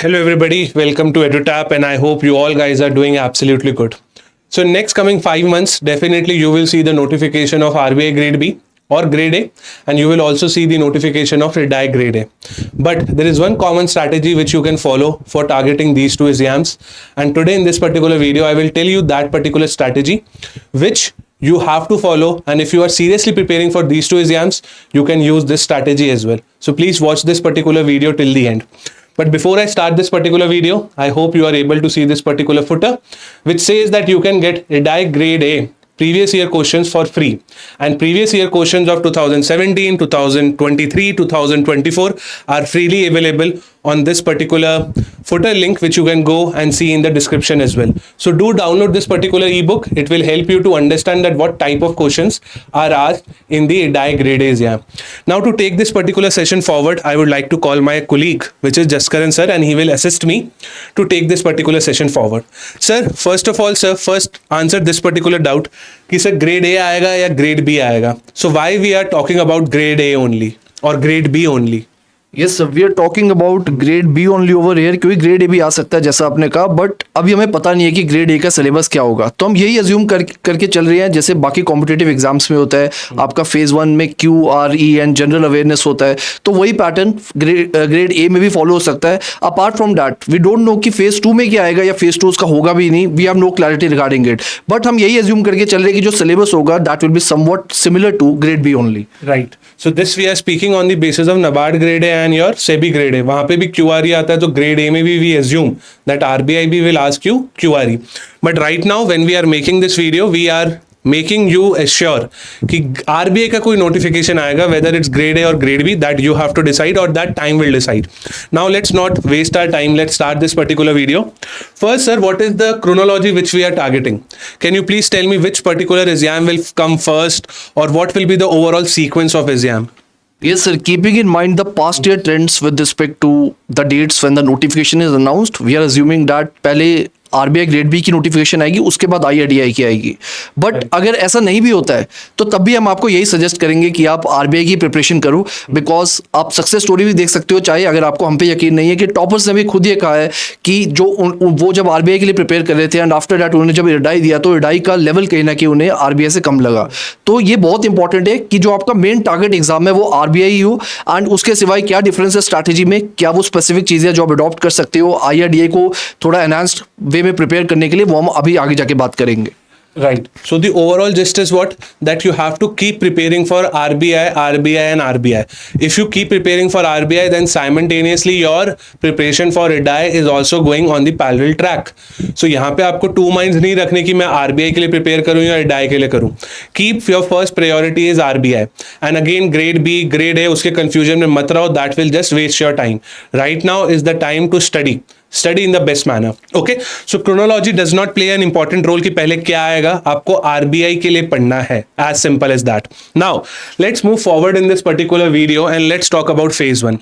Hello everybody, welcome to EduTap and I hope you all guys are doing absolutely good. So next coming 5 months, definitely you will see the notification of RBI grade B or grade A and you will also see the notification of REDI grade A. But there is one common strategy which you can follow for targeting these two exams, and today in this particular video I will tell you that particular strategy which you have to follow, and if you are seriously preparing for these two exams you can use this strategy as well. So please watch this particular video till the end. But before I start this particular video, I hope you are able to see this particular footer which says that you can get REDI grade A previous year questions for free, and previous year questions of 2017, 2023, 2024 are freely available on this particular footer link which you can go and see in the description as well. So do download this particular ebook. It will help you to understand that what type of questions are asked in the REDI grade A exam. Now to take this particular session forward, I would like to call my colleague which is Jaskaran sir, and he will assist me to take this particular session forward. Sir, first of all sir, first answer this particular doubt कि sir grade A आएगा या grade B आएगा. So why we are talking about grade A only और grade B only? Yes sir, we are talking about grade B only over here, क्योंकि grade A भी आ सकता है जैसा आपने कहा, बट अभी हमें पता नहीं है कि ग्रेड ए का सिलेबस क्या होगा. तो हम यही अज्यूम करके चल रहे हैं जैसे बाकी कॉम्पिटेटिव एग्जाम्स में होता है. आपका फेज 1 में Q R E and general awareness होता है, तो वही पैटर्न ग्रेड ए में भी फॉलो हो सकता है. Apart from that we don't know कि फेज 2 में क्या आएगा या फेज 2 उसका होगा भी नहीं. We have no clarity regarding it, but हम यही अज्यूम करके चल रहे हैं कि जो सिलेबस होगा that will be somewhat similar to grade B only. Right. So this we are speaking on the basis of NABARD grade A and your SEBI grade A. वहां पे भी क्यूआरई आता है, तो ग्रेड ए में भी वी अज्यूम दैट आरबीआई भी will ask you QRE. But right now when we are making this video we are making you assure कि आरबीआई का कोई नोटिफिकेशन आएगा, वेदर इट्स ग्रेड ए और grade B, that you have to decide और that time will decide. Now let's not waste our time, let's start this particular video. First sir, what is the chronology which we are targeting? Can you please tell me which particular exam will come first or what will be the overall sequence of exam? Yes, sir. Keeping in mind the past year trends with respect to the dates when the notification is announced, we are assuming that पहले RBI grade B की notification आएगी, उसके बाद IRDI की आएगी. But अगर ऐसा नहीं भी होता है तो तब भी हम आपको यही सजेस्ट करेंगे कि आप आरबीआई की प्रिपरेशन करो, बिकॉज आप सक्सेस स्टोरी भी देख सकते हो. चाहे अगर आपको हम पे यकीन नहीं है कि टॉपर्स ने भी खुद ये कहा है कि जो वो जब आरबीआई के लिए प्रिपेयर कर रहे थे एंड आफ्टर दैट उन्होंने जब REDI दिया तो REDI का लेवल कहीं ना कहीं उन्हें आरबीआई से कम लगा. तो ये बहुत इंपॉर्टेंट है कि जो आपका मेन टारगेट एग्जाम है वो आरबीआई हो, एंड उसके सिवाय क्या डिफरेंस है स्ट्रैटेजी में, क्या वो स्पेसिफिक चीज़ें जो आप अडॉप्ट कर सकते हो आईआरडीआई को थोड़ा एनहांस्ड वे में प्रिपेयर करने के लिए, वो हम अभी आगे जाके बात करेंगे. Right. So the overall gist is what? That you have to keep preparing for RBI, RBI and RBI. If you keep preparing for RBI, then simultaneously your preparation for REDI is also going on the parallel track. So यहाँ पे आपको two minds नहीं रखने कि मैं RBI के लिए prepare करूँ या REDI के लिए करूँ. Keep your first priority is RBI. And again grade B, grade A उसके confusion में मत रहो. That will just waste your time. Right now is the time to study. Study in the best manner. Okay, so chronology does not play an important role कि पहले क्या आएगा, आपको RBI के लिए पढ़ना है. As simple as that. Now let's move forward in this particular video and let's talk about phase 1.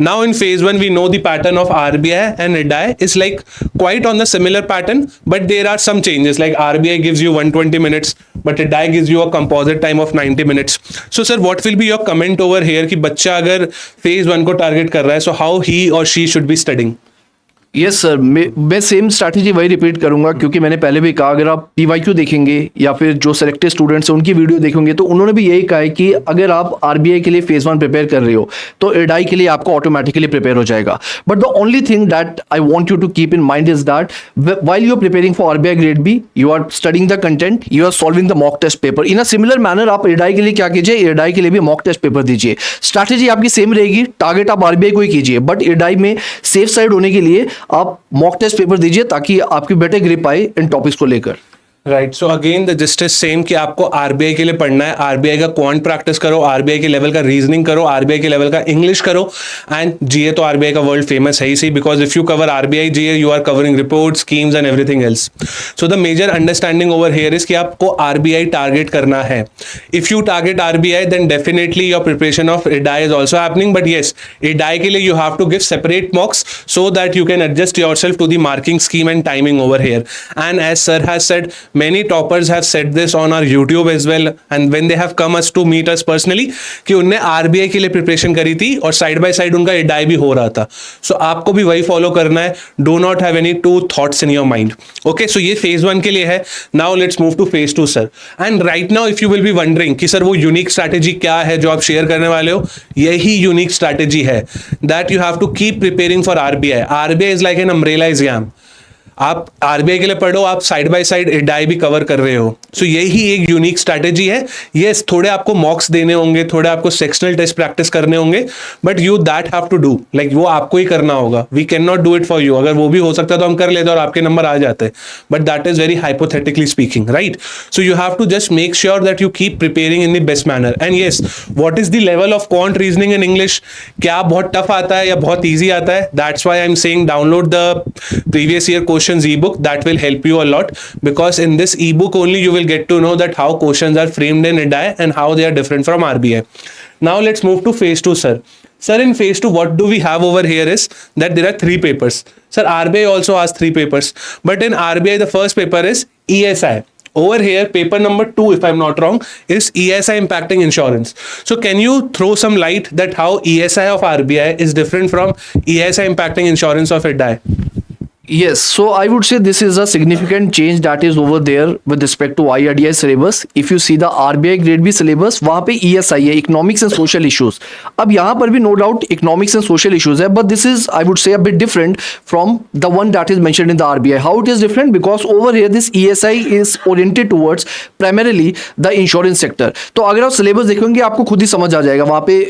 Now in phase 1 we know the pattern of RBI and REDI is like quite on the similar pattern, but there are some changes. Like RBI gives you 120 minutes, but REDI gives you a composite time of 90 minutes. So sir, what will be your comment over here कि बच्चा अगर phase 1 को target कर रहा है, so how he or she should be studying? Yes sir, मैं same strategy वही repeat करूंगा, क्योंकि मैंने पहले भी कहा अगर आप पीवाईक्यू देखेंगे या फिर जो सेलेक्टेड स्टूडेंट्स हैं उनकी वीडियो देखेंगे तो उन्होंने भी यही कहा है कि अगर आप आरबीआई के लिए फेज 1 प्रिपेयर कर रहे हो तो REDI के लिए आपको ऑटोमेटिकली प्रिपेयर हो जाएगा. But the only thing that I want you to keep in mind is that while you are preparing for RBI grade B, you are studying the content, you are solving the mock test paper. In a similar manner आप REDI के लिए क्या कीजिए, REDI के लिए भी mock test paper दीजिए. Strategy आपकी सेम रहेगी, टारगेट आप आरबीआई को ही कीजिए, बट REDI में सेफ साइड होने के लिए आप मॉक टेस्ट पेपर दीजिए ताकि आपकी बेटर ग्रिप आए इन टॉपिक्स को लेकर. Right. So again the just is same कि आपको आरबीआई के लिए पढ़ना है. आरबीआई का क्वांट प्रैक्टिस करो, आरबीआई के लेवल का रीजनिंग करो, आरबीआई के लेवल का इंग्लिश करो, एंड जीए तो आरबीआई का वर्ल्ड फेमस है ही सही, because if you cover RBI GA you are covering report schemes and everything else. So the major understanding over here is कि आपको आरबीआई टारगेट करना है. If you target RBI then definitely your preparation of REDI is also happening, but yes REDI के लिए you have to give separate mocks so that you can adjust your self to the marking scheme and timing over here. And as sir has said many toppers have said this on our YouTube as well, and when they have come us to meet us personally, कि उनने RBI के लिए preparation करी थी और side by side उनका एडाई भी हो रहा था. सो आपको भी वही फॉलो करना है. Do not have any two thoughts in your mind. Okay, so ये फेज 1 के लिए है. Now let's move to phase 2 sir. And right now if you will be wondering कि सर वो यूनिक स्ट्रैटेजी क्या है जो आप शेयर करने वाले हो, यही यूनिक स्ट्रैटेजी है that you have to keep preparing for RBI. RBI is like an umbrella exam. आप आरबीआई के लिए पढ़ो, आप साइड बाय साइड एडाई भी कवर कर रहे हो. सो यही एक यूनिक स्ट्रैटेजी है. यस, थोड़े आपको मॉक्स देने होंगे, थोड़े आपको सेक्शनल टेस्ट प्रैक्टिस करने होंगे, but you that have to do, like वो आपको ही करना होगा. We can not do it for you. अगर वो भी हो सकता तो हम कर लेते और आपके नंबर आ जाते, but that is very hypothetically speaking, right? So you have to just make sure that you keep preparing in the best manner. And yes, what is the level of quant reasoning in English? क्या बहुत tough आता है या बहुत easy आता है? That's why I am saying download the previous year questions E book. That will help you a lot, because in this ebook only you will get to know that how questions are framed in IDAI and how they are different from RBI. Now let's move to phase 2 sir. Sir, in phase 2 what do we have over here is that there are 3 papers. Sir, RBI also has 3 papers, but in RBI the first paper is ESI. Over here, paper number 2, if I'm not wrong, is ESI impacting insurance. So can you throw some light that how ESI of RBI is different from ESI impacting insurance of IDAI? Yes, so I would say this is a significant change that is over there with respect to IRDAI syllabus. If you see the RBI grade B syllabus, वहाँ पे ESI है, economics and social issues. अब यहाँ पर भी no doubt economics and social issues है, but this is I would say a bit different from the one that is mentioned in the RBI. How it is different? Because over here this ESI is oriented towards primarily the insurance sector. तो अगर आप syllabus देखेंगे आपको खुद ही समझ आ जाएगा. वहाँ पे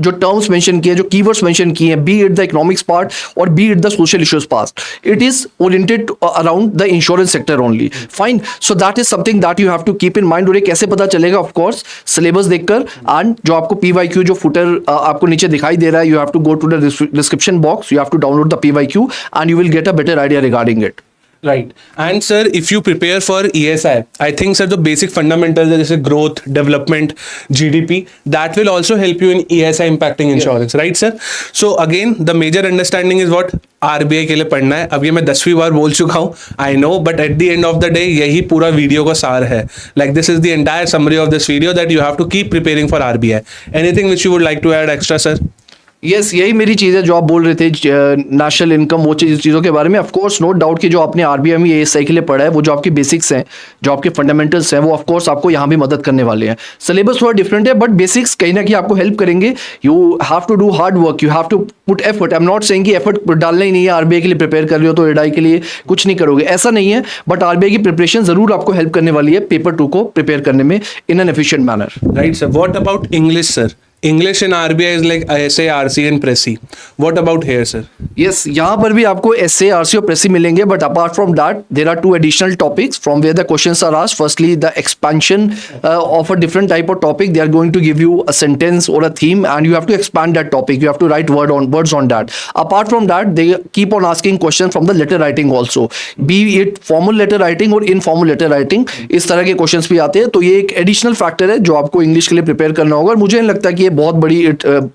जो terms mention किए, जो keywords mention किए हैं, be it the economics part or be it the social issues part, it is oriented around the insurance sector only. Fine, so that is something that you have to keep in mind. और ये कैसे पता चलेगा? Of course syllabus देखकर, and जो आपको PYQ जो footer आपको नीचे दिखाई दे रहा है, you have to go to the description box, you have to download the PYQ and you will get a better idea regarding it. Right. And sir, if you prepare for ESI, I think sir the basic fundamentals जैसे growth, development, GDP, that will also help you in ESI impacting insurance, right sir? So again, the major understanding is what RBI के लिए पढ़ना है. अब ये मैं 10वीं बार बोल चुका हूँ, I know, but at the end of the day यही पूरा वीडियो का सार है. Like this is the entire summary of this video that you have to keep preparing for RBI. Anything which you would like to add extra sir? Yes, यही मेरी चीज़ है जो आप बोल रहे थे, नेशनल इनकम, वो चीज़ों के बारे में. ऑफ कोर्स नो डाउट कि जो आपने आरबीआई में ESI के लिए पढ़ा है, वो जो आपकी बेसिक्स हैं, जो आपके फंडामेंटल्स हैं, वो ऑफ कोर्स आपको यहाँ भी मदद करने वाले हैं. सिलेबस थोड़ा डिफरेंट है, बट बेसिक्स कहीं ना कहीं आपको हेल्प करेंगे. You have to do hard work, you have to put effort. I am not saying कि एफर्ट डालना ही नहीं है. आरबीआई के लिए प्रिपेयर कर रहे हो तो एडाई के लिए कुछ नहीं करोगे, ऐसा नहीं है. बट आरबीआई की प्रिपरेशन जरूर आपको हेल्प करने वाली है पेपर 2 को प्रिपेयर करने में in an efficient manner. Right sir. What about English sir? English in RBI is like essay, RC and Pressy. What about here sir? Yes, यहाँ पर भी आपको essay, RC और Pressy मिलेंगे, but apart from that there are 2 additional topics from where the questions are asked. Firstly, the expansion of a different type of topic. They are going to give you a sentence or a theme and you have to expand that topic. You have to write words on that. Apart from that, they keep on asking questions from the letter writing also, be it formal letter writing or informal letter writing. इस तरह के questions भी आते हैं. तो ये एक additional factor है जो आपको English के लिए prepare करना होगा. और मुझे नहीं लगता कि ये बहुत बड़ी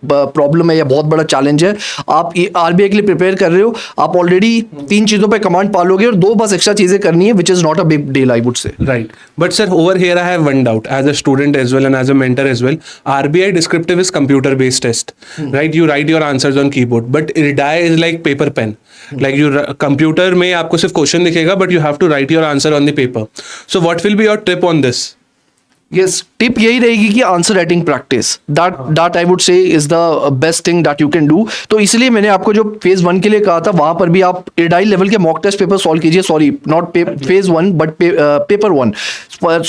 प्रॉब्लम है या बहुत बड़ा चैलेंज है. आप आरबीआई के लिए प्रिपेयर कर रहे हो, आप ऑलरेडी 3 चीजों पे कमांड पालोगे और 2 बस एक्स्ट्रा चीजें करनी है, which is not a big deal, I would say. Right. But sir, over here I have one doubt as a student as well and as a mentor as well. RBI descriptive is computer based test, right? You write your answers on keyboard, but IRDAI is like paper pen. Like you computer में आपको सिर्फ question दिखेगा, but you have to write your answer on the paper. So what will be your tip on this? Yes, tip यही रहेगी कि answer writing practice, that I would से is the best thing that you can do. तो इसलिए मैंने आपको जो phase 1 के लिए कहा था, वहां पर भी आप एडाई लेवल के मॉक टेस्ट पेपर सॉल्व कीजिए. Sorry, not phase 1 but paper 1,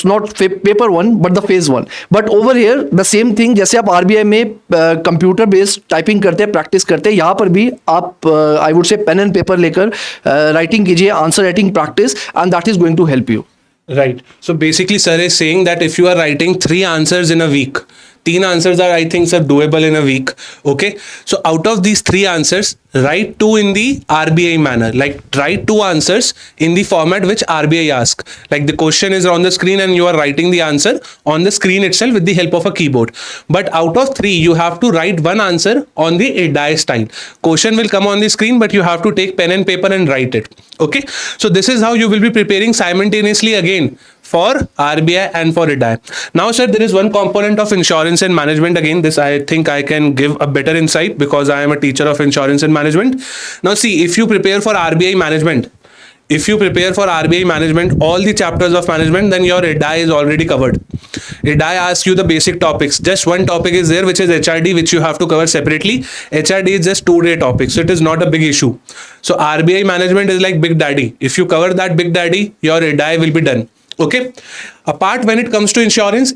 not paper 1 but the phase 1. But over here the same thing, जैसे आप आरबीआई में कंप्यूटर बेस्ड टाइपिंग करते हैं, प्रैक्टिस करते हैं, यहाँ पर भी आप I would say pen and paper लेकर राइटिंग कीजिए, answer writing practice, and that is going to help you. Right. So basically, sir is saying that if you are writing 3 answers in a week, 3 answers are, I think, sir, doable in a week. Okay. So out of these 3 answers, write 2 in the RBI manner. Like write 2 answers in the format which RBI asks. Like the question is on the screen and you are writing the answer on the screen itself with the help of a keyboard. But out of 3, you have to write 1 answer on the IDAI style. Question will come on the screen, but you have to take pen and paper and write it. Okay. So this is how you will be preparing simultaneously again for RBI and for IDAI. Now, sir, there is one component of insurance and management. Again, this I think I can give a better insight because I am a teacher of insurance and management. Now, see, if you prepare for RBI management, all the chapters of management, then your IDAI is already covered. IDAI asks you the basic topics. Just one topic is there, which is HRD, which you have to cover separately. HRD is just 2-day topic, so it is not a big issue. So RBI management is like Big Daddy. If you cover that Big Daddy, your IDAI will be done. Okay. Apart, when it comes to insurance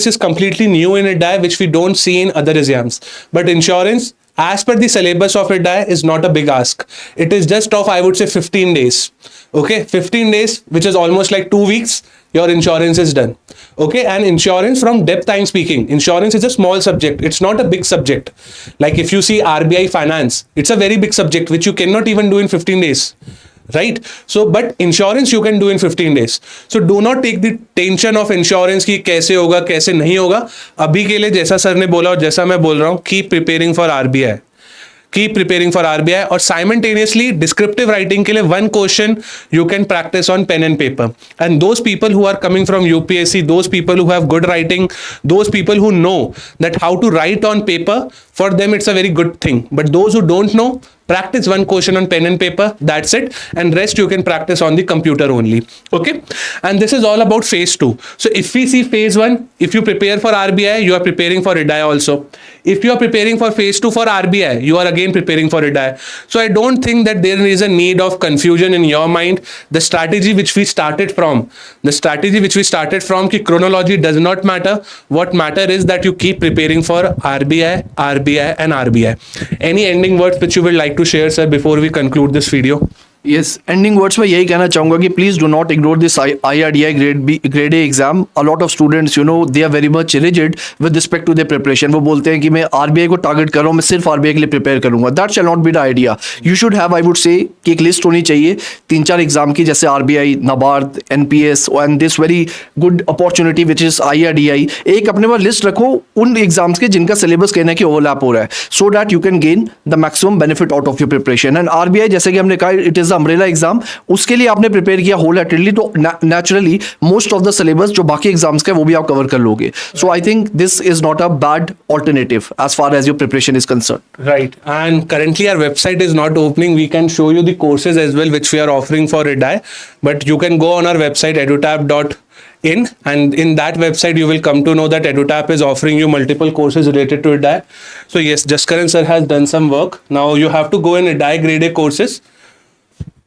is completely new in IDAI, which we don't see in other exams. But insurance, as per the syllabus of IDAI, is not a big ask. It is just of, I would say, 15 days. Okay, 15 days, which is almost like 2 weeks, your insurance is done. Okay, and insurance, from depth I'm speaking, insurance is a small subject. It's not a big subject. Like if you see RBI finance, it's a very big subject, which you cannot even do in 15 days. Right? So, but insurance you can do in 15 days. So do not take the tension of insurance कि कैसे होगा कैसे नहीं होगा. अभी के लिए जैसा सर ने बोला और जैसा मैं बोल रहा हूँ, keep preparing for RBI. Keep preparing for RBI, और simultaneously descriptive writing के लिए 1 question you can practice on pen and paper. And those people who are coming from UPSC, those people who have good writing, those people who know that how to write on paper, for them it's a very good thing. But those who don't know, practice 1 question on pen and paper, that's it, and rest you can practice on the computer only. Okay, and this is all about phase 2. So if we see phase 1, if you prepare for RBI, you are preparing for IDAI also. If you are preparing for phase 2 for RBI, you are again preparing for IDAI. So I don't think that there is a need of confusion in your mind. The strategy which we started from, ki chronology does not matter. What matter is that you keep preparing for RBI and RBI. Any ending words which you would like to share, sir, before we conclude this video? Yes, ending words में यही कहना चाहूँगा कि please do not ignore this IRDI grade A exam. A lot of students, you know, they are very much rigid with respect to their preparation. वो बोलते हैं कि मैं RBI को target कर रहा हूँ, मैं सिर्फ RBI के लिए prepare करूँगा. That shall not be the idea. You should have, I would say, कि एक list होनी चाहिए 3-4 एग्जाम की, जैसे RBI, NABARD, NPS and this very good opportunity which is IRDI. एक अपने पास list रखो उन एग्जाम्स के जिनका सिलेबस कहना कि ओवरलैप हो रहा है, so that you can gain the maximum benefit out of your preparation. And RBI, जैसे कि हमने कहा, it is अम्ब्रेला एग्जाम, उसके लिए आपने प्रिपेयर किया होल हार्टेडली, तो naturally most of the syllabus जो बाकी एग्जाम्स का वो भी आप कवर कर लोगे. So I think this is not a bad alternative as far as your preparation is concern. Right. And currently our website is not opening. We can show you the courses as well which we are offering for IDAI, but you can go on our website edutab.in, and in that website you will come to know that EduTap is offering you multiple courses related to IDAI. So yes, Jaskaran sir has done some work. Now you have to go in IDAI grade A courses.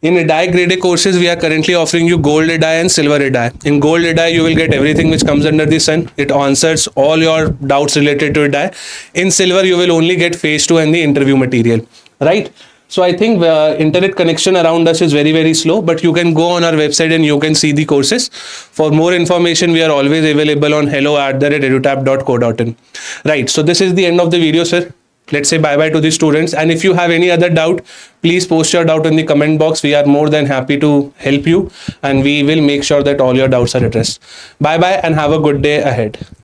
In IDAI grade A courses, we are currently offering you Gold IDAI and Silver IDAI. In Gold IDAI, you will get everything which comes under the sun. It answers all your doubts related to IDAI. In Silver, you will only get phase 2 and the interview material. Right? So I think internet connection around us is very, very slow, but you can go on our website and you can see the courses. For more information, we are always available on hello@edutap.co.in. Right. So this is the end of the video, sir. Let's say bye-bye to the students. And if you have any other doubt, please post your doubt in the comment box. We are more than happy to help you, and we will make sure that all your doubts are addressed. Bye-bye and have a good day ahead.